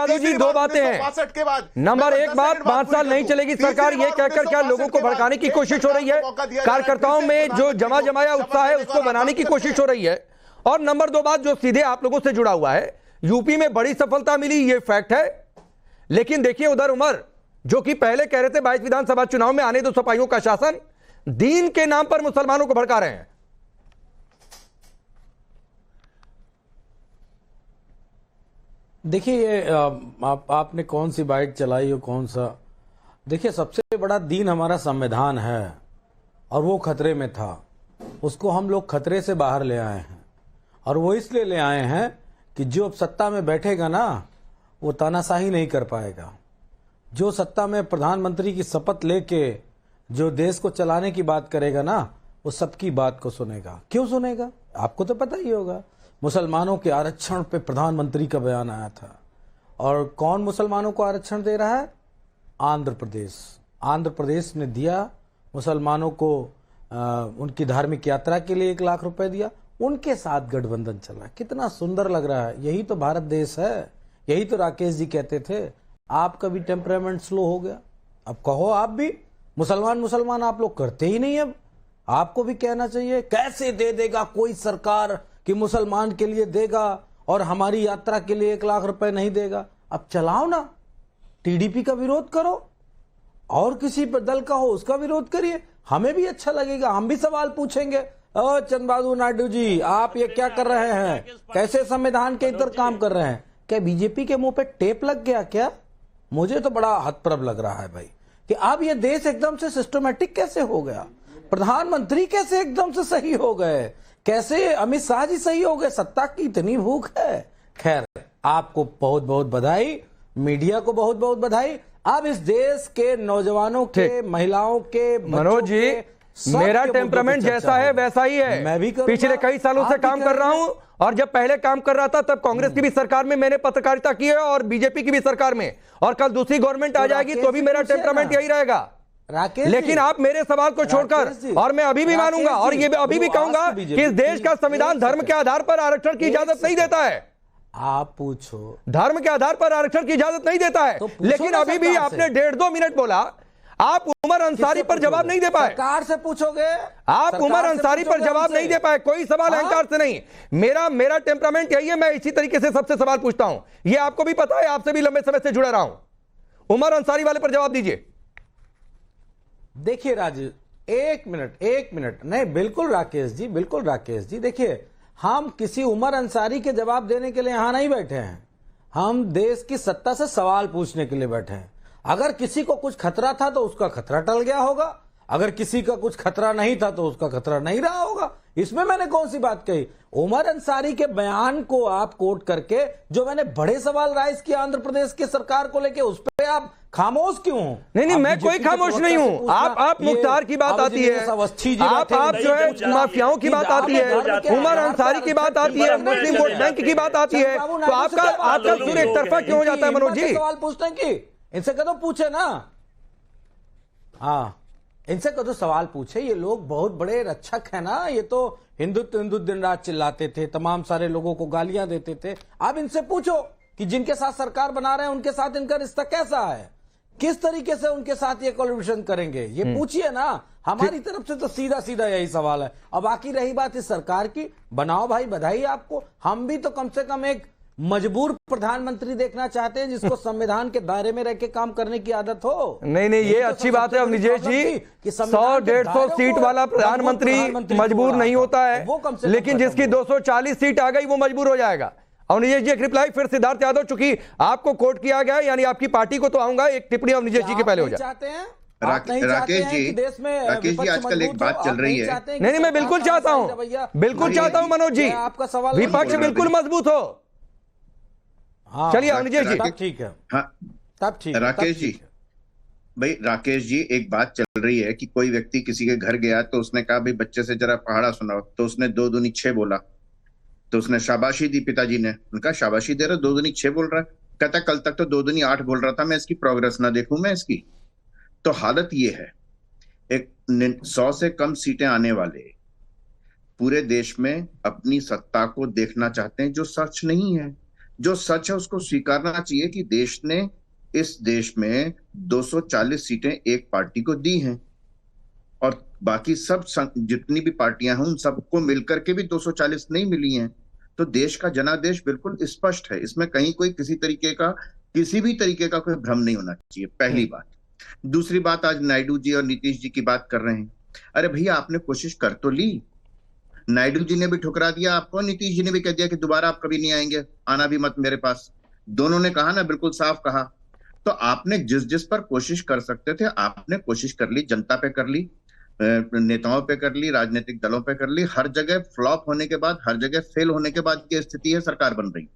यादव जी, दो बातें हैं। के बाद नंबर एक बात, 5 साल नहीं चलेगी सरकार, ये कहकर क्या लोगों को भड़काने की कोशिश हो रही है? कार्यकर्ताओं में जो जमाया उत्साह है उसको बनाने की कोशिश हो रही है। और नंबर दो बात जो सीधे आप लोगों से जुड़ा हुआ है, यूपी में बड़ी सफलता मिली, ये फैक्ट है। लेकिन देखिए उधर उमर जो कि पहले कह रहे थे 22 विधानसभा चुनाव में आने दो सपाइयों का शासन, दीन के नाम पर मुसलमानों को भड़का रहे हैं। देखिए ये आपने कौन सी बाइट चलाई हो, कौन सा, देखिए सबसे बड़ा दीन हमारा संविधान है और वो खतरे में था, उसको हम लोग खतरे से बाहर ले आए हैं। और वो इसलिए ले आए हैं कि जो अब सत्ता में बैठेगा ना वो तानाशाही नहीं कर पाएगा। जो सत्ता में प्रधानमंत्री की शपथ लेके जो देश को चलाने की बात करेगा ना, वो सबकी बात को सुनेगा। क्यों सुनेगा? आपको तो पता ही होगा, मुसलमानों के आरक्षण पे प्रधानमंत्री का बयान आया था। और कौन मुसलमानों को आरक्षण दे रहा है? आंध्र प्रदेश। आंध्र प्रदेश ने दिया मुसलमानों को, उनकी धार्मिक यात्रा के लिए 1 लाख रुपए दिया, उनके साथ गठबंधन चला। कितना सुंदर लग रहा है। यही तो भारत देश है। यही तो राकेश जी कहते थे आपका भी टेम्परामेंट स्लो हो गया। अब कहो आप भी, मुसलमान आप लोग करते ही नहीं। अब आपको भी कहना चाहिए। कैसे दे देगा कोई सरकार कि मुसलमान के लिए देगा और हमारी यात्रा के लिए 1 लाख रुपए नहीं देगा? अब चलाओ ना, टीडीपी का विरोध करो और किसी पर दल का हो उसका विरोध करिए, हमें भी अच्छा लगेगा। हम भी सवाल पूछेंगे, चंद्रबाबू नायडू जी आप ये क्या कर रहे हैं, कैसे संविधान के इधर काम कर रहे हैं? क्या बीजेपी के मुंह पे टेप लग गया क्या? मुझे तो बड़ा हतप्रभ लग रहा है भाई कि अब ये देश एकदम से सिस्टमेटिक कैसे हो गया, प्रधानमंत्री कैसे एकदम से सही हो गए, कैसे अमित शाह जी सही हो गए। सत्ता की इतनी भूख है। खैर, आपको बहुत बहुत बधाई, मीडिया को बहुत बहुत बधाई। अब इस देश के नौजवानों के, महिलाओं के, मनोज जी, मेरा टेम्परामेंट जैसा है वैसा ही है। मैं भी पिछले कई सालों से काम कर रहा हूं और जब पहले काम कर रहा था तब कांग्रेस की भी सरकार में मैंने पत्रकारिता की है और बीजेपी की भी सरकार में, और कल दूसरी गवर्नमेंट आ जाएगी तो भी मेरा टेम्परामेंट यही रहेगा। लेकिन आप मेरे सवाल को छोड़कर, और मैं अभी भी मानूंगा और ये अभी भी कहूंगा कि इस देश का संविधान धर्म के आधार पर आरक्षण की इजाजत नहीं देता है। आप पूछो, धर्म के आधार पर आरक्षण की इजाजत नहीं देता है। लेकिन अभी भी आपने 1.5-2 मिनट बोला, आप उमर अंसारी पर जवाब नहीं दे पाए। सरकार से पूछोगे? आप उमर अंसारी पर जवाब नहीं दे पाए। कोई सवाल अहंकार से नहीं। मेरा टेम्परामेंट यही है, मैं इसी तरीके से सबसे सवाल पूछता हूं। ये आपको भी पता है, आपसे भी लंबे समय से जुड़ा रहा हूं। उमर अंसारी वाले पर जवाब दीजिए। देखिए राजू, एक मिनट नहीं, बिल्कुल राकेश जी, बिल्कुल राकेश जी। देखिए, हम किसी उमर अंसारी के जवाब देने के लिए यहां नहीं बैठे हैं, हम देश की सत्ता से सवाल पूछने के लिए बैठे हैं। अगर किसी को कुछ खतरा था तो उसका खतरा टल गया होगा, अगर किसी का कुछ खतरा नहीं था तो उसका खतरा नहीं रहा होगा। इसमें मैंने कौन सी बात कही? उमर अंसारी के बयान को आप कोट करके जो मैंने बड़े सवाल राइज किया आंध्र प्रदेश की सरकार को लेके, उस पर आप खामोश क्यों? नहीं, मैं कोई खामोश नहीं हूं। आप मुख्तार की बात आती है, आप जो है माफियाओं की बात आती है, उमर अंसारी की बात आती है, मुस्लिम वोट बैंक की बात आती है, तो आपका सुर एक तरफा क्यों हो जाता है मनोज जी? सवाल पूछते हैं कि इनसे कदों पूछे ना, हाँ इनसे कदों सवाल पूछे। ये लोग बहुत बड़े रक्षक है ना, ये तो हिंदुत्व दिन रात चिल्लाते थे, तमाम सारे लोगों को गालियां देते थे। अब इनसे पूछो कि जिनके साथ सरकार बना रहे हैं उनके साथ इनका रिश्ता कैसा है, किस तरीके से उनके साथ ये कोलैबोरेशन करेंगे, ये पूछिए ना। हमारी तरफ से तो सीधा सीधा यही सवाल है। और बाकी रही बात इस सरकार की, बनाओ भाई, बधाई आपको। हम भी तो कम से कम एक मजबूर प्रधानमंत्री देखना चाहते हैं जिसको संविधान के दायरे में रह के काम करने की आदत हो। नहीं, ये तो अच्छी बात है अवनिजेश जी, 100-150 सीट वाला प्रधानमंत्री मजबूर नहीं होता है, लेकिन जिसकी 240 सीट आ गई वो मजबूर हो जाएगा। अवनिजेश जी एक रिप्लाई फिर सिद्धार्थ यादव, चूंकि आपको कोट किया गया यानी आपकी पार्टी को तो आऊंगा, एक टिप्पणी अवनिजेश जी के पहले हो जाए। राकेश जी आजकल एक बात चल रही है। नहीं, मैं बिल्कुल चाहता हूं, बिल्कुल चाहता हूं मनोज जी, विपक्ष बिल्कुल मजबूत हो। चलिए अवनिजेश जी, ठीक है, हाँ तब ठीक। राकेश जी, भाई राकेश जी एक बात चल रही है कि कोई व्यक्ति किसी के घर गया तो उसने कहा भाई बच्चे से जरा पहाड़ा सुनाओ, तो उसने 2 दूनी 6 बोला, तो उसने शाबाशी दी पिताजी ने। उनका शाबाशी दे रहा, 2 दूनी 6 बोल रहा है। कहता कल तक तो 2 दूनी 8 बोल रहा था, मैं इसकी प्रोग्रेस ना देखूं मैं इसकी। तो हालत ये है, एक 100 से कम सीटें आने वाले पूरे देश में अपनी सत्ता को देखना चाहते हैं, जो सच नहीं है। जो सच है उसको स्वीकारना चाहिए कि देश ने इस देश में 240 सीटें एक पार्टी को दी हैं और बाकी सब जितनी भी पार्टियां हैं उन सबको मिलकर के भी 240 नहीं मिली हैं। तो देश का जनादेश बिल्कुल स्पष्ट है, इसमें कहीं कोई किसी भी तरीके का कोई भ्रम नहीं होना चाहिए, पहली बात। दूसरी बात, आज नायडू जी और नीतीश जी की बात कर रहे हैं। अरे भैया, आपने कोशिश कर तो ली, नायडू जी ने भी ठुकरा दिया आपको, नीतीश जी ने भी कह दिया कि दोबारा आप कभी नहीं आएंगे, आना भी मत मेरे पास। दोनों ने कहा ना, बिल्कुल साफ कहा। तो आपने जिस जिस पर कोशिश कर सकते थे आपने कोशिश कर ली, जनता पे कर ली, नेताओं पे कर ली, राजनीतिक दलों पे कर ली। हर जगह फ्लॉप होने के बाद, हर जगह फेल होने के बाद की स्थिति है, सरकार बन रही,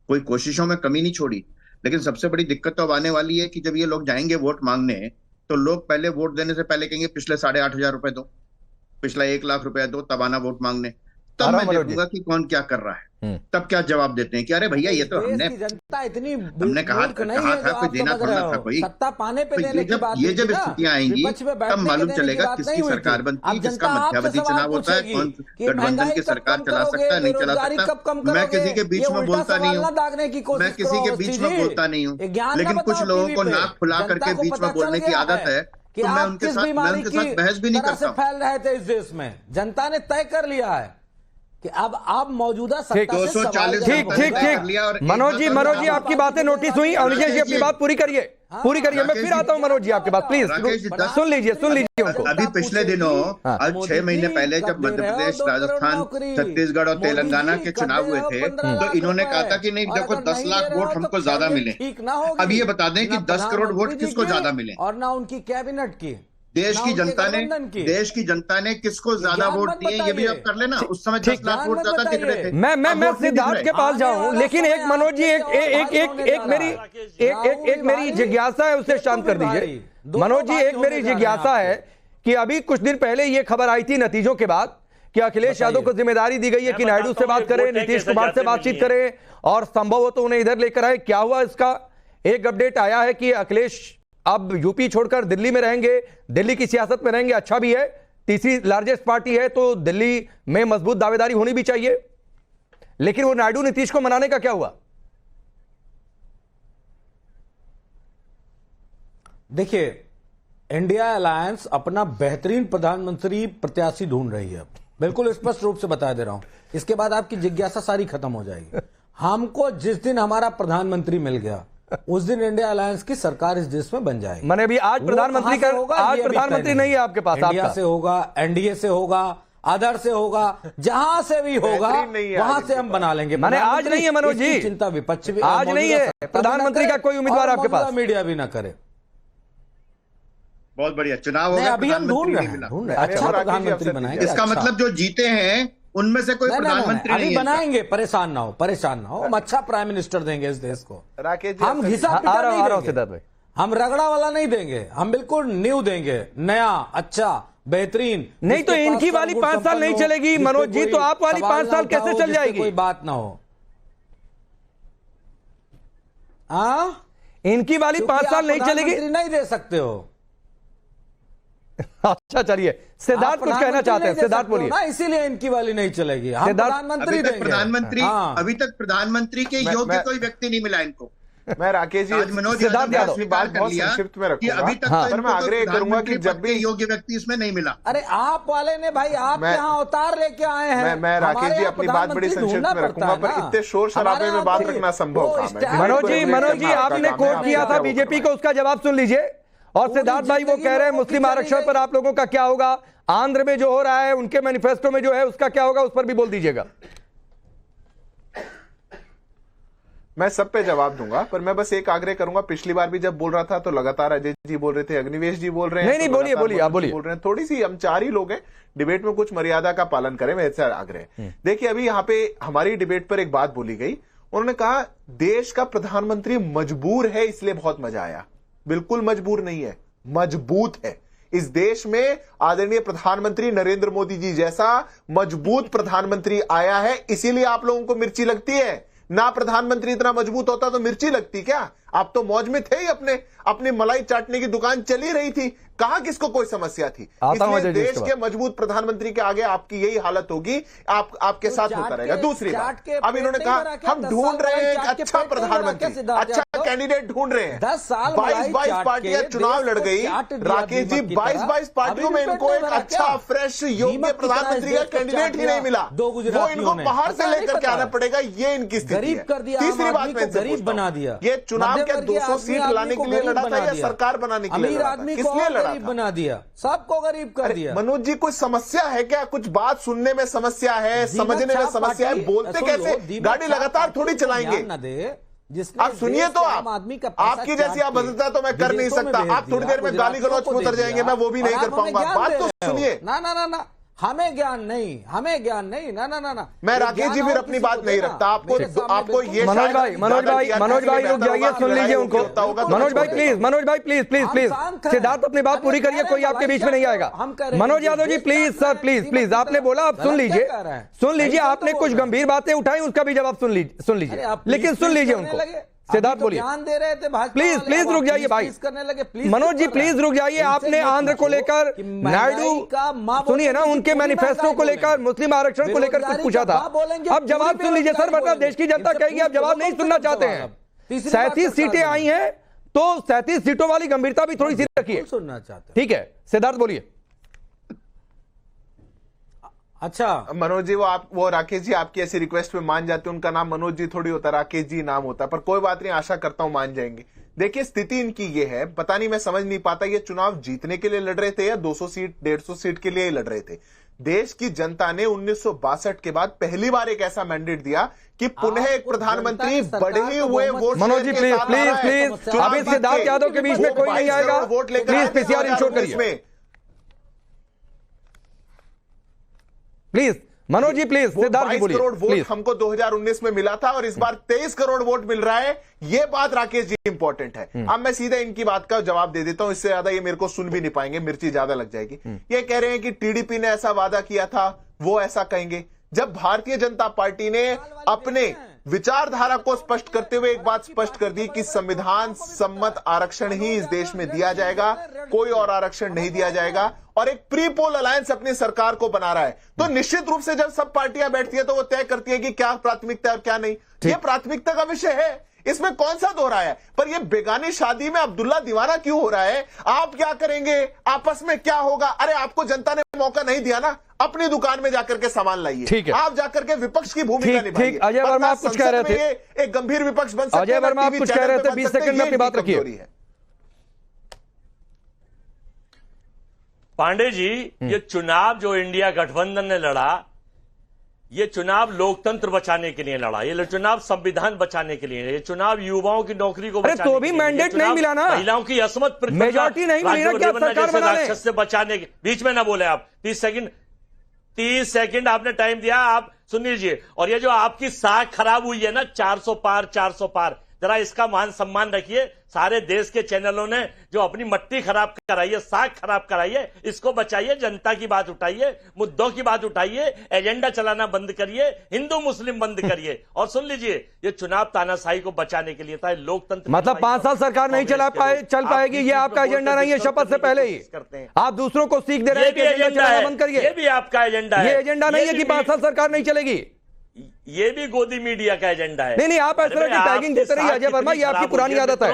कोई कोशिशों में कमी नहीं छोड़ी। लेकिन सबसे बड़ी दिक्कत तो अब आने वाली है कि जब ये लोग जाएंगे वोट मांगने, तो लोग पहले वोट देने से पहले कहेंगे पिछले 8,500 रुपए दो, पिछला 1 लाख रुपया दो, तब आना वोट मांगने। तब मैं देखूंगा कि कौन क्या कर रहा है, तब क्या जवाब देते हैं कि अरे भैया ये तो हमने कहा था कोई देना थोड़ा था, कोई सत्ता पाने पे देने की बात ये जब स्थितियां आएंगी तब मालूम चलेगा किसकी सरकार बनती है, किसका मध्यावधि चुनाव होता है, कौन गठबंधन की सरकार चला सकता है, नहीं चला सकता। मैं किसी के बीच में बोलता नहीं हूँ, मैं किसी के बीच में बोलता नहीं हूँ, लेकिन कुछ लोगों को नाक फुला करके बीच में बोलने की आदत है, तो मैं उनके साथ बहस भी नहीं करता। फैल रहे थे इस देश में, जनता ने तय कर लिया है कि अब आप मौजूदा सत्ता से सवाल ठीक। मनोज जी आपकी बातें नोटिस हुई। अनिकेश जी अपनी बात पूरी करिए। मैं फिर आता हूं मनोज जी आपके पास, प्लीज सुन लीजिए उनको। अभी पिछले दिनों आज 6 महीने पहले जब मध्य प्रदेश, राजस्थान, छत्तीसगढ़ और तेलंगाना के चुनाव हुए थे, तो इन्होंने कहा था कि नहीं देखो 10 लाख वोट हमको ज्यादा मिले। अब ये बता दें कि 10 करोड़ वोट किसको ज्यादा मिले, और ना उनकी कैबिनेट की, देश की जनता ने किसको ज्यादा वोट दिए, ये भी आप कर लेना। उस समय 10 लाख वोट ज्यादा दिख रहे थे। मैं सिद्धार्थ के पास जाऊं, लेकिन एक मनोज जी एक मेरी जिज्ञासा है, उसे शांत कर दीजिए। मनोज जी, एक मेरी जिज्ञासा है कि अभी कुछ दिन पहले ये खबर आई थी नतीजों के बाद कि अखिलेश यादव को जिम्मेदारी दी गई है कि नायडू से बात करें, नीतीश कुमार से बातचीत करें और संभव हो तो उन्हें इधर लेकर आए। क्या हुआ इसका? एक अपडेट आया है कि अखिलेश अब यूपी छोड़कर दिल्ली में रहेंगे, दिल्ली की सियासत में रहेंगे। अच्छा भी है, तीसरी लार्जेस्ट पार्टी है तो दिल्ली में मजबूत दावेदारी होनी भी चाहिए। लेकिन वो नायडू नीतीश को मनाने का क्या हुआ? देखिए, इंडिया अलायंस अपना बेहतरीन प्रधानमंत्री प्रत्याशी ढूंढ रही है, बिल्कुल स्पष्ट रूप से बता दे रहा हूं। इसके बाद आपकी जिज्ञासा सारी खत्म हो जाएगी। हमको जिस दिन हमारा प्रधानमंत्री मिल गया उस दिन इंडिया अलायंस की सरकार इस देश में बन जाएगी। मैंने अभी आज प्रधानमंत्री का आज प्रधानमंत्री नहीं है आपके पास, इंडिया से होगा, एनडीए से होगा, अदर से होगा, जहां से भी होगा वहां से हम बना लेंगे। मैंने आज नहीं है मनोज जी, चिंता विपक्ष भी आज नहीं है प्रधानमंत्री का कोई उम्मीदवार आपके पास, मीडिया भी ना करे। बहुत बढ़िया चुनाव होगा, अभी हम ढूंढ रहे हैं अच्छा प्रधानमंत्री बनाएंगे। इसका मतलब जो जीते हैं उनमें से कोई प्रधानमंत्री नहीं बनाएंगे, परेशान ना हो, हम अच्छा प्राइम मिनिस्टर देंगे इस देश को। हम घिसा पिटा नहीं देंगे, हम रगड़ा वाला नहीं देंगे, हम बिल्कुल न्यू देंगे, नया, अच्छा, बेहतरीन। नहीं तो इनकी वाली 5 साल नहीं चलेगी मनोज जी, तो आप वाली 5 साल कैसे चल जाएगी? कोई बात ना हो, इनकी वाली 5 साल नहीं चलेगी, नहीं दे सकते हो। अच्छा चलिए, सिद्धार्थ कुछ कहना चाहते हैं, सिद्धार्थ बोलिए। इसीलिए इनकी वाली नहीं चलेगी, हम प्रधानमंत्री देंगे। अभी तक प्रधानमंत्री के योग्य कोई व्यक्ति नहीं मिला इनको। मैं राकेश जी, मनोज बात बहुत संक्षिप्त में रखूंगा। अभी तक पर मैं आग्रह करूंगा कि जब भी योग्य व्यक्ति इसमें नहीं मिला। अरे आप वाले ने भाई, आप यहाँ अवतार लेके आए हैं। मैं राकेश जी अपनी बात बड़ी संक्षिप्त में रखूंगा, पर इतने शोर शराबे में बात रखना संभव था। मनोज जी आपने कोट किया था बीजेपी को, उसका जवाब सुन लीजिए। और सिद्धार्थ भाई वो कह रहे हैं मुस्लिम आरक्षण पर आप लोगों का क्या होगा, आंध्र में जो हो रहा है उनके मैनिफेस्टो में जो है उसका क्या होगा, उस पर भी बोल दीजिएगा। मैं सब पे जवाब दूंगा, पर मैं बस एक आग्रह करूंगा। पिछली बार भी जब बोल रहा था तो लगातार अजय जी बोल रहे थे, अग्निवेश जी बोल रहे हैं। नहीं बोलिए आप बोलिए। बोल रहे हैं, थोड़ी सी, हम 4 ही लोग हैं, डिबेट में कुछ मर्यादा का पालन करें, मेरे से आग्रह। देखिए, अभी यहाँ पे हमारी डिबेट पर एक बात बोली गई, उन्होंने कहा देश का प्रधानमंत्री मजबूर है इसलिए बहुत मजा आया। बिल्कुल मजबूर नहीं है, मजबूत है। इस देश में आदरणीय प्रधानमंत्री नरेंद्र मोदी जी जैसा मजबूत प्रधानमंत्री आया है, इसीलिए आप लोगों को मिर्ची लगती है। ना प्रधानमंत्री इतना मजबूत होता तो मिर्ची लगती क्या? आप तो मौज में थे ही, अपनी मलाई चाटने की दुकान चली रही थी, कहां किसको कोई समस्या थी। इसलिए देश के मजबूत प्रधानमंत्री के आगे आपकी यही हालत होगी, आपके साथ होता रहेगा। दूसरी बात, अब इन्होंने कहा हम ढूंढ रहे हैं एक अच्छा प्रधानमंत्री, अच्छा कैंडिडेट ढूंढ रहे हैं। 10 साल 22 पार्टियां चुनाव लड़ गई राकेश जी, 22 पार्टियों में इनको एक अच्छा फ्रेश योग्य प्रधानमंत्री का कैंडिडेट ही नहीं मिला, वो इनको बाहर से लेकर के आना पड़ेगा, ये इनकी स्थिति है। तीसरी बात मैं गरीब बना दिया, ये चुनाव के 200 सीट लाने के लिए लड़ा था या सरकार बनाने के लिए लड़ा था? किस लिए लड़ा था? बना दिया, सबको गरीब कर दिया। मनोज जी, कोई समस्या है क्या? कुछ बात सुनने में समस्या है, समझने में समस्या है, बोलते कैसे? गाड़ी लगातार थोड़ी चलाएंगे। आप सुनिए तो, आपकी जैसी अभद्रता तो मैं कर नहीं सकता। आप थोड़ी देर में गाली गलौज में उतर जाएंगे, मैं वो भी नहीं कर पाऊंगा। बात तो सुनिए। ना, हमें ज्ञान नहीं, ना। मैं राकेश जी फिर अपनी बात नहीं रखता। आपको ये मनोज भाई रुक जाइए, सुन लीजिए उनको। मनोज भाई प्लीज सिद्धार्थ अपनी बात पूरी करिए, कोई आपके बीच में नहीं आएगा। Manoj Yadav ji please sir, please आपने बोला, आप सुन लीजिए। आपने कुछ गंभीर बातें उठाई, उसका भी जवाब सुन लीजिए, लेकिन सुन लीजिए उनको। सिद्धार्थ बोलिए, ध्यान दे रहे थे प्लीज रुक जाइए भाई। करने लगे, मनोज जी प्लीज रुक जाइए। आपने आंध्र को लेकर, नायडू सुनिए ना, उनके मैनिफेस्टो को लेकर, मुस्लिम आरक्षण को लेकर कुछ पूछा था। अब जवाब सुन लीजिए सर, वरना देश की जनता कहेगी आप जवाब नहीं सुनना चाहते हैं। 37 सीटें आई हैं, तो 37 सीटों वाली गंभीरता भी थोड़ी सी रखिए, सुनना चाहते। ठीक है सिद्धार्थ बोलिए। अच्छा मनोज जी, वो राकेश जी आपकी ऐसी रिक्वेस्ट पे मान जाते हैं। उनका नाम मनोज जी थोड़ी होता, राकेश जी नाम होता, पर कोई बात नहीं, आशा करता हूं मान जाएंगे। देखिए स्थिति इनकी ये है, पता नहीं, मैं समझ नहीं पाता ये चुनाव जीतने के लिए लड़ रहे थे या 200 सीट 150 सीट के लिए ही लड़ रहे थे। देश की जनता ने 1962 के बाद पहली बार एक ऐसा मैंडेट दिया कि पुनः एक प्रधानमंत्री बढ़े हुए वोट। मनोज जी प्लीज अभी सिद्धार्थ यादव के बीच में कोई नहीं आएगा, प्लीज पीसीआर इंश्योर करिए प्लीज। मनोज जी प्लीज, सिद्धार्थ जी बोलिए। 22 करोड़ वोट हमको 2019 में मिला था और इस बार 23 करोड़ वोट मिल रहा है। ये बात राकेश जी इंपॉर्टेंट है। अब मैं सीधा इनकी बात का जवाब दे देता हूं, इससे ज्यादा ये मेरे को सुन भी नहीं पाएंगे, मिर्ची ज्यादा लग जाएगी। ये कह रहे हैं कि टीडीपी ने ऐसा वादा किया था, वो ऐसा कहेंगे। जब भारतीय जनता पार्टी ने अपने विचारधारा को स्पष्ट करते हुए एक बात स्पष्ट कर दी कि संविधान सम्मत आरक्षण ही इस देश में दिया जाएगा, कोई और आरक्षण नहीं दिया जाएगा, और एक प्री पोल अलायंस अपनी सरकार को बना रहा है, तो निश्चित रूप से जब सब पार्टियां बैठती है तो वो तय करती है कि क्या प्राथमिकता है और क्या नहीं। ये प्राथमिकता का विषय है, इसमें कौन सा दोहरा है। पर ये बेगानी शादी में अब्दुल्ला दीवाना क्यों हो रहा है? आप क्या करेंगे, आपस में क्या होगा? अरे आपको जनता ने मौका नहीं दिया ना, अपनी दुकान में जाकर के सामान लाइए, आप जाकर के विपक्ष की भूमिका निभाइए। अजय वर्मा आप कुछ कह रहे थे, एक गंभीर विपक्ष बन सकते हैं। अजय वर्मा आप कुछ कह रहे थे, 20 सेकंड में अपनी बात रखिए। पांडे जी, ये चुनाव जो इंडिया गठबंधन ने लड़ा, ये चुनाव लोकतंत्र बचाने के लिए लड़ा, ये चुनाव संविधान बचाने के लिए, ये चुनाव युवाओं की नौकरी को बचाने तो भी मैंडेट नहीं मिला ना, महिलाओं की असमत मेजॉरिटी नहीं मिली ना, क्या सरकार बना ले? राक्षस से बचाने के बीच में ना बोले आप। 30 सेकंड आपने टाइम दिया, आप सुन लीजिए। और ये जो आपकी साख खराब हुई है ना, 400 पार, जरा इसका मान सम्मान रखिए। सारे देश के चैनलों ने जो अपनी मट्टी खराब कराई है, साख खराब कराई है, इसको बचाइए, जनता की बात उठाइए, मुद्दों की बात उठाइए, एजेंडा चलाना बंद करिए, हिंदू मुस्लिम बंद करिए। और सुन लीजिए, ये चुनाव तानाशाही को बचाने के लिए था, लोकतंत्र। मतलब 5 साल सरकार नहीं चल पाएगी, ये आपका एजेंडा नहीं है? शपथ से पहले ही आप दूसरों को सीख दे रहे हैं कि एजेंडा चलाना बंद करिए। ये भी आपका एजेंडा है, ये एजेंडा नहीं है कि 5 साल सरकार नहीं चलेगी। ये भी गोदी मीडिया का एजेंडा है। नहीं, आप ऐसे टैगिंग देते रहिए अजय वर्मा, ये आपकी पुरानी आदत है।